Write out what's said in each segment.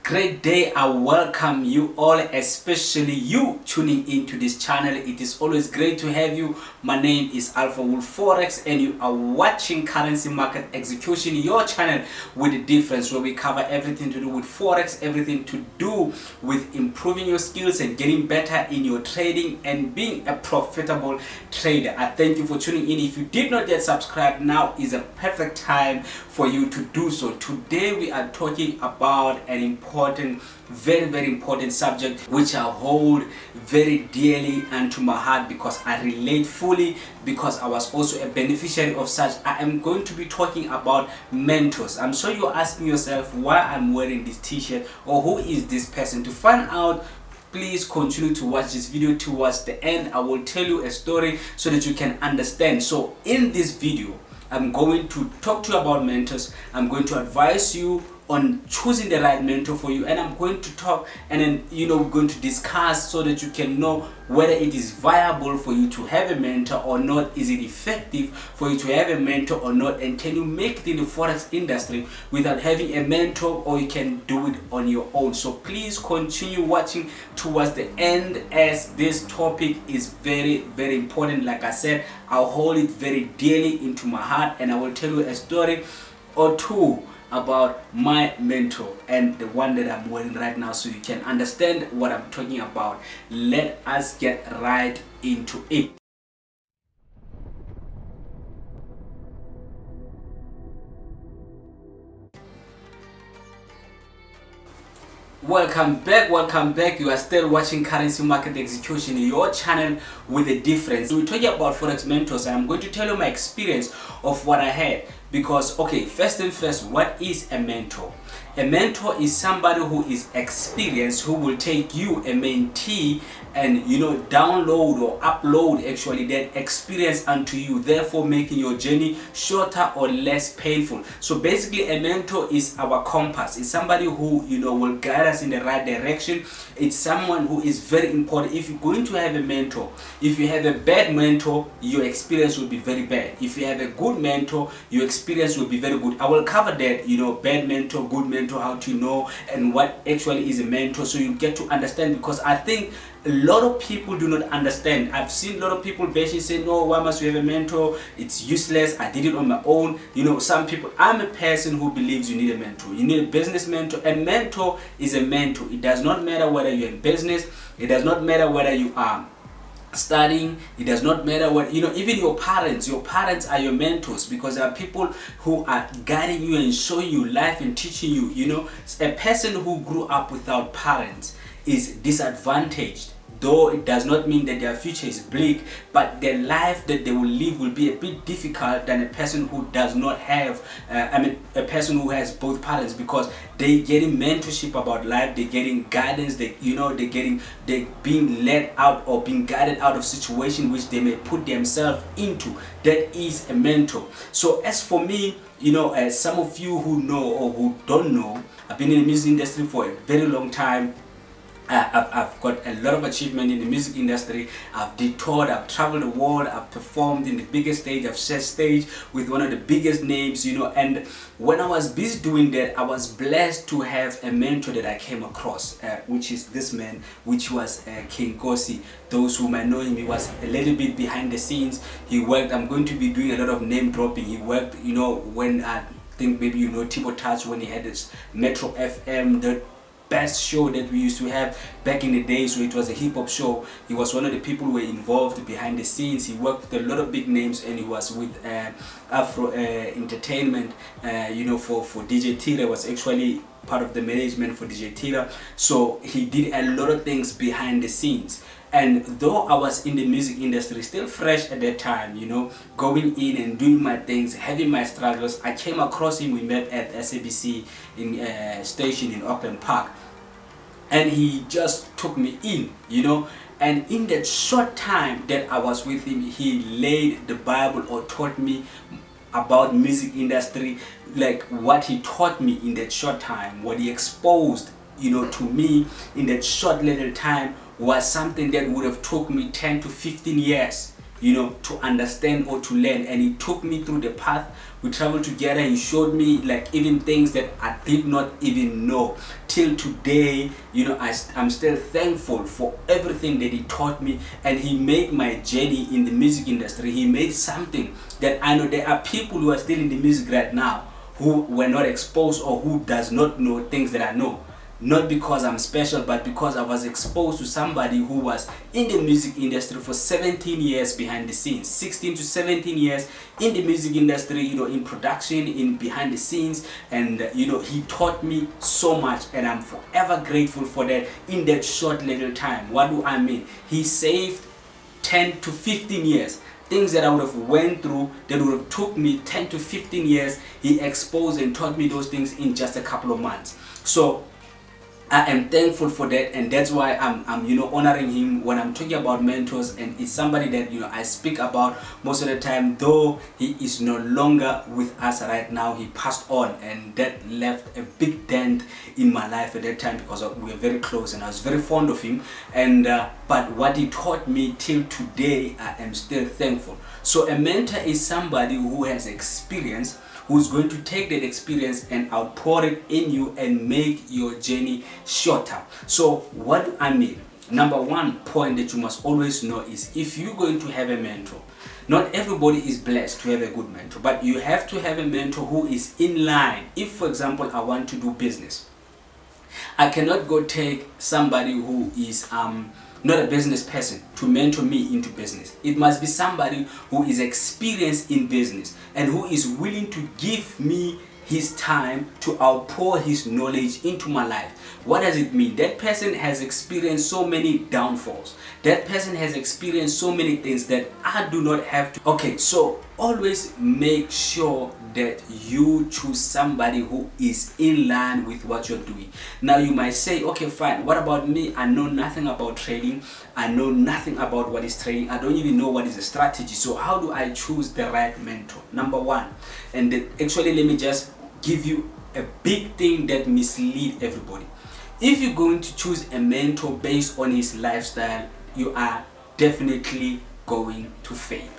Great day. I welcome you all, especially you tuning into this channel. It is always great to have you. My name is Alpha Wolf Forex and you are watching Currency Market Execution, your channel with a difference, where we cover everything to do with Forex, everything to do with improving your skills and getting better in your trading and being a profitable trader. I thank you for tuning in. If you did not yet subscribe, now is a perfect time for you to do so. Today we are talking about an important, very important subject which I hold very dearly unto my heart because I relate fully, because I was also a beneficiary of such. I am going to be talking about mentors. I'm sure you're asking yourself why I'm wearing this t-shirt or who is this person. To find out, please continue to watch this video towards the end. I will tell you a story so that you can understand. So in this video, I'm going to talk to you about mentors. I'm going to advise you on choosing the right mentor for you, and I'm going to talk, and then we're going to discuss so that you can know whether it is viable for you to have a mentor or not. Is it effective for you to have a mentor or not, and can you make it in the forex industry without having a mentor, or you can do it on your own? So please continue watching towards the end, as this topic is very important. Like I said, I'll hold it very dearly into my heart, and I will tell you a story or two about my mentor and the one that I'm wearing right now, so you can understand what I'm talking about. Let us get right into it. Welcome back. You are still watching Currency Market Execution, your channel with a difference. We're talking about forex mentors, and I'm going to tell you my experience of what I had. Because first and first, what is a mentor? A mentor is somebody who is experienced, who will take you, a mentee, and download or upload actually that experience unto you, therefore making your journey shorter or less painful. So basically, a mentor is our compass. It's somebody who will guide us in the right direction. It's someone who is very important. If you're going to have a mentor, if you have a bad mentor, your experience will be very bad. If you have a good mentor, your experience will be very good. I will cover that, bad mentor, good mentor, how to know, and what actually is a mentor, so you get to understand. Because I think a lot of people do not understand. I've seen a lot of people basically say, no, why must you have a mentor? It's useless. I did it on my own. Some people, I'm a person who believes you need a mentor. You need a business mentor. A mentor is a mentor. It does not matter whether you're in business. It does not matter whether you are studying. It does not matter what, even your parents are your mentors, because there are people who are guiding you and showing you life and teaching you. A person who grew up without parents is disadvantaged. Though it does not mean that their future is bleak, but their life that they will live will be a bit difficult than a person who does not have, a person who has both parents, because they're getting mentorship about life, they're getting guidance, they're being led out or being guided out of situation which they may put themselves into. That is a mentor. So as for me, as some of you who know or who don't know, I've been in the music industry for a very long time. I've got a lot of achievement in the music industry. I've detoured, I've traveled the world, I've performed in the biggest stage, I've set stage with one of the biggest names, and when I was busy doing that, I was blessed to have a mentor that I came across, which is this man, which was King Kosi. Those who might know him, he was a little bit behind the scenes. He worked, I'm going to be doing a lot of name dropping. He worked, when I think maybe Tibo Touch, when he had this Metro FM, the best show that we used to have back in the days, where it was a hip-hop show. He was one of the people who were involved behind the scenes. He worked with a lot of big names, and he was with Afro Entertainment, for DJ Tira. Was actually part of the management for DJ Tira. So he did a lot of things behind the scenes. And though I was in the music industry, still fresh at that time, going in and doing my things, having my struggles, I came across him. We met at SABC in station in Auckland Park, and he just took me in, and in that short time that I was with him, he laid the Bible or taught me about music industry. Like what he taught me in that short time, what he exposed to me in that short little time, was something that would have took me 10 to 15 years to understand or to learn. And he took me through the path. We traveled together. He showed me like even things that I did not even know. Till today, I'm still thankful for everything that he taught me, and he made my journey in the music industry. He made something that I know there are people who are still in the music right now who were not exposed or who does not know things that I know. Not because I'm special, but because I was exposed to somebody who was in the music industry for 17 years behind the scenes, 16 to 17 years in the music industry, in production, in behind the scenes. And he taught me so much, and I'm forever grateful for that in that short little time. What do I mean? He saved 10 to 15 years. Things that I would have went through that would have took me 10 to 15 years, he exposed and taught me those things in just a couple of months. So I am thankful for that, and that's why I'm honoring him when I'm talking about mentors. And it's somebody that I speak about most of the time, though he is no longer with us right now. He passed on, and that left a big dent in my life at that time because we were very close and I was very fond of him. And but what he taught me till today, I am still thankful. So a mentor is somebody who has experience, who's going to take that experience and outpour it in you and make your journey shorter. So what do I mean? Number one point that you must always know is, if you're going to have a mentor, not everybody is blessed to have a good mentor, but you have to have a mentor who is in line. If, for example, I want to do business, I cannot go take somebody who is not a business person to mentor me into business. It must be somebody who is experienced in business and who is willing to give me his time to outpour his knowledge into my life. What does it mean? That person has experienced so many downfalls. That person has experienced so many things that I do not have to. Okay, so always make sure that you choose somebody who is in line with what you're doing. Now you might say, okay, fine, what about me? I know nothing about trading. I know nothing about what is trading. I don't even know what is a strategy. So how do I choose the right mentor? Number one, and actually let me just give you a big thing that misleads everybody. If you're going to choose a mentor based on his lifestyle, you are definitely going to fail.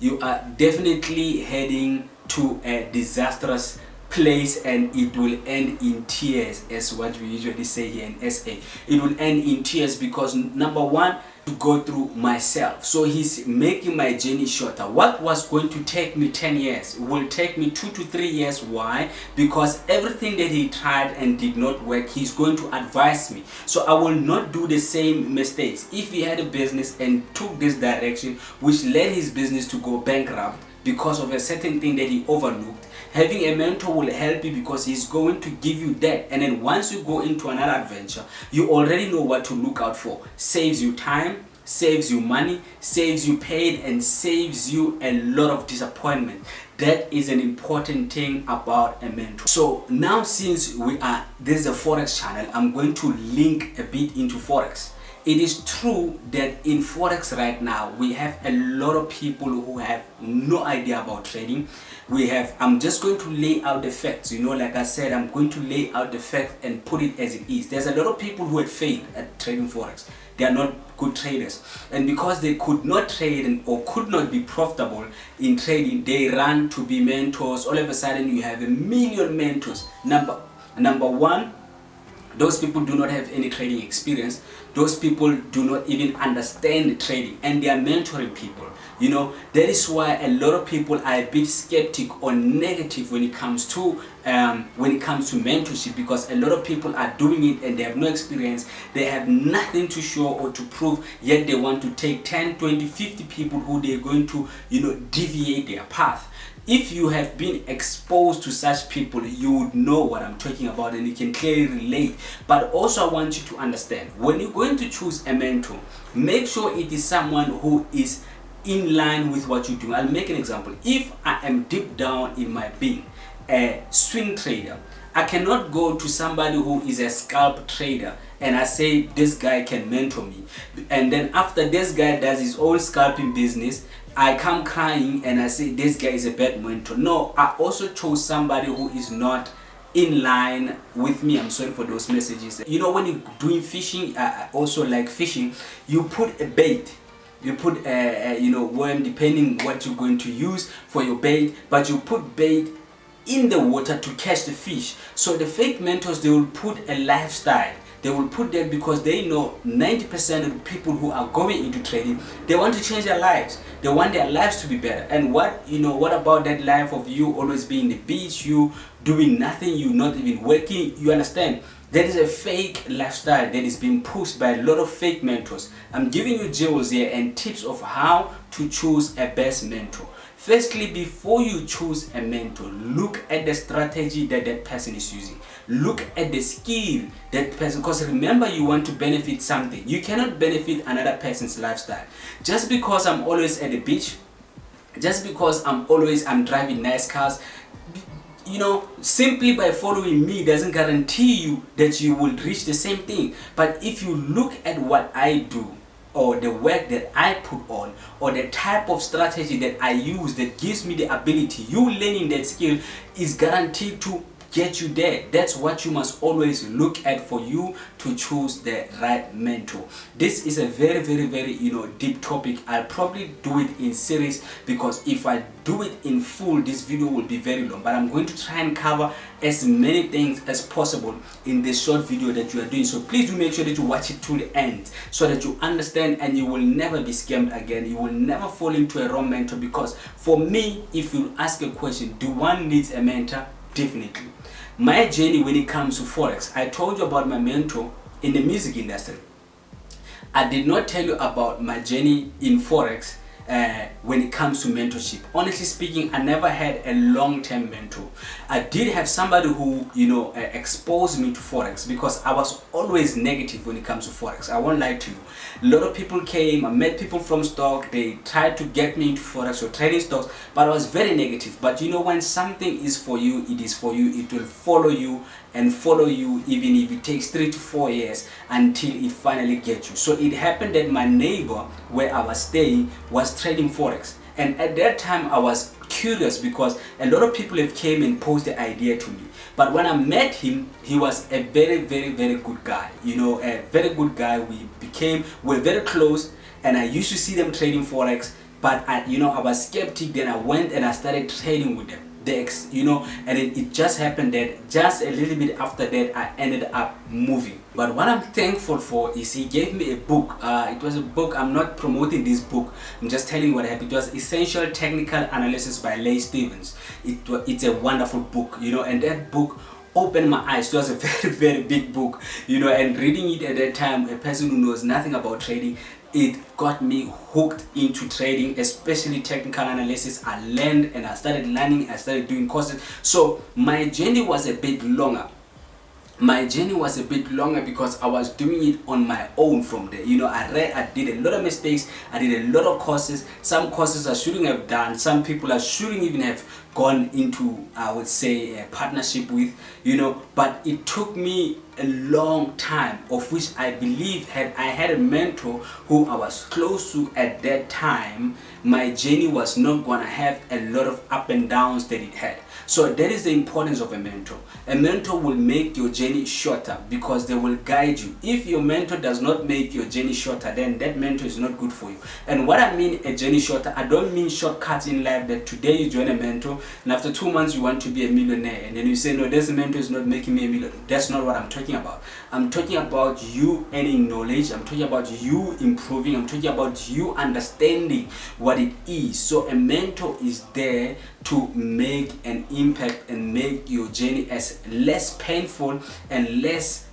You are definitely heading to a disastrous place, and it will end in tears, as what we usually say here in SA. It will end in tears because, number one, to go through myself. So he's making my journey shorter. What was going to take me 10 years will take me 2 to 3 years. Why? Because everything that he tried and did not work, he's going to advise me. So I will not do the same mistakes. If he had a business and took this direction, which led his business to go bankrupt because of a certain thing that he overlooked, having a mentor will help you because he's going to give you that. And then once you go into another adventure, you already know what to look out for. Saves you time, saves you money, saves you pain, and saves you a lot of disappointment. That is an important thing about a mentor. So now, since this is a Forex channel, I'm going to link a bit into Forex. It is true that in Forex right now, we have a lot of people who have no idea about trading. I'm just going to lay out the facts, like I said, I'm going to lay out the facts and put it as it is. There's a lot of people who had failed at trading Forex. They are not good traders. And because they could not trade or could not be profitable in trading, they ran to be mentors. All of a sudden, you have a million mentors. Number one, those people do not have any trading experience. Those people do not even understand trading, and they are mentoring people. That is why a lot of people are a bit skeptic or negative when it comes to mentorship, because a lot of people are doing it and they have no experience. They have nothing to show or to prove, yet they want to take 10, 20, 50 people who they're going to deviate their path. If you have been exposed to such people, you would know what I'm talking about and you can clearly relate. But also I want you to understand, when you're going to choose a mentor, make sure it is someone who is in line with what you do. I'll make an example. If I am deep down in my being a swing trader, I cannot go to somebody who is a scalp trader and I say this guy can mentor me, and then after this guy does his own scalping business, I come crying and I say this guy is a bad mentor. No, I also chose somebody who is not in line with me. I'm sorry for those messages. When you're doing fishing, also like fishing, you put a bait. you put worm, depending what you're going to use for your bait, but you put bait in the water to catch the fish. So the fake mentors, they will put a lifestyle. They will put that because they know 90% of the people who are going into trading, they want to change their lives. They want their lives to be better. And what about that life of you always being the beach, you doing nothing, you not even working? You understand? That is a fake lifestyle that is being pushed by a lot of fake mentors. I'm giving you jewels here and tips of how to choose a best mentor. Firstly, before you choose a mentor, look at the strategy that that person is using. Look at the skill that person, because remember, you want to benefit something. You cannot benefit another person's lifestyle. Just because I'm always at the beach, just because I'm driving nice cars, simply by following me doesn't guarantee you that you will reach the same thing. But if you look at what I do, or the work that I put on, or the type of strategy that I use that gives me the ability, you learning that skill is guaranteed to get you there. That's what you must always look at for you to choose the right mentor. This is a very, very, very deep topic. I'll probably do it in series, because if I do it in full, this video will be very long, but I'm going to try and cover as many things as possible in this short video that you are doing. So please do make sure that you watch it to the end, so that you understand and you will never be scammed again. You will never fall into a wrong mentor, because for me, if you ask a question, do one need a mentor? Definitely. My journey when it comes to Forex, I told you about my mentor in the music industry. I did not tell you about my journey in Forex when it comes to mentorship. Honestly speaking, I never had a long-term mentor. I did have somebody who exposed me to Forex, because I was always negative when it comes to Forex. I won't lie to you. A lot of people came, I met people from stock, they tried to get me into Forex or trading stocks, but I was very negative. But when something is for you, it is for you. It will follow you and follow you, even if it takes 3 to 4 years until it finally gets you. So it happened that my neighbor where I was staying was trading Forex, and at that time I was curious, because a lot of people have came and posed the idea to me. But when I met him, he was a very, very, very good guy. A very good guy. We're very close, and I used to see them trading Forex, but I was skeptic. Then I went and I started trading with them. And it just happened that just a little bit after that I ended up moving. But what I'm thankful for is he gave me a book. It was a book. I'm not promoting this book, I'm just telling you what happened. It was Essential Technical Analysis by Leigh Stevens. It's a wonderful book, and that book opened my eyes. It was a very, very big book, and reading it at that time, a person who knows nothing about trading, it got me hooked into trading, especially technical analysis. I learned and I started learning, I started doing courses. So my journey was a bit longer. Because I was doing it on my own from there. I did a lot of mistakes, I did a lot of courses. Some courses I shouldn't have done, some people I shouldn't even have gone into, I would say, a partnership with, but it took me a long time, of which I believe had I had a mentor who I was close to at that time, my journey was not gonna have a lot of up and downs that it had. So that is the importance of a mentor. A mentor will make your journey shorter, because they will guide you. If your mentor does not make your journey shorter, then that mentor is not good for you. And what I mean a journey shorter, I don't mean shortcuts in life, that today you join a mentor and after 2 months you want to be a millionaire, and then you say, no, this mentor is not making me a millionaire. That's not what I'm talking about. I'm talking about you earning knowledge. I'm talking about you improving. I'm talking about you understanding what it is. So a mentor is there to make an impact and make your journey as less painful and less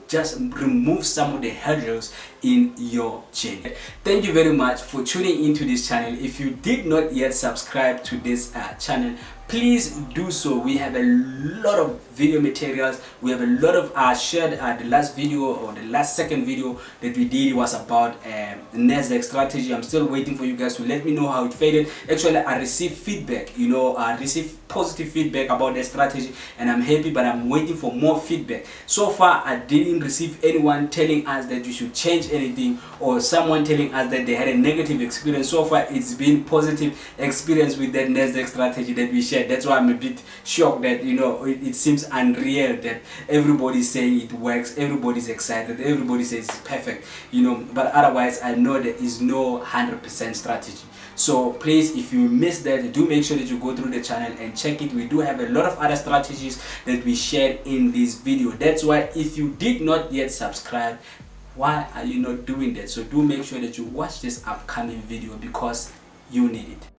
just remove some of the hurdles in your journey. Thank you very much for tuning into this channel. If you did not yet subscribe to this channel, please do so. We have a lot of video materials. We have a lot of shared the last video, or the last second video that we did was about Nasdaq strategy. I'm still waiting for you guys to let me know how it faded. Actually, I received feedback, I received positive feedback about the strategy, and I'm happy, but I'm waiting for more feedback. So far I didn't receive anyone telling us that we should change anything, or someone telling us that they had a negative experience. So far it's been positive experience with that Nasdaq strategy that we shared. shared. That's why I'm a bit shocked that, you know, it seems unreal that everybody's saying it works, everybody's excited, everybody says it's perfect, you know, but otherwise I know there is no 100% strategy. So please, if you missed that, do make sure that you go through the channel and check it. We do have a lot of other strategies that we shared in this video. That's why if you did not yet subscribe, why are you not doing that? So do make sure that you watch this upcoming video because you need it.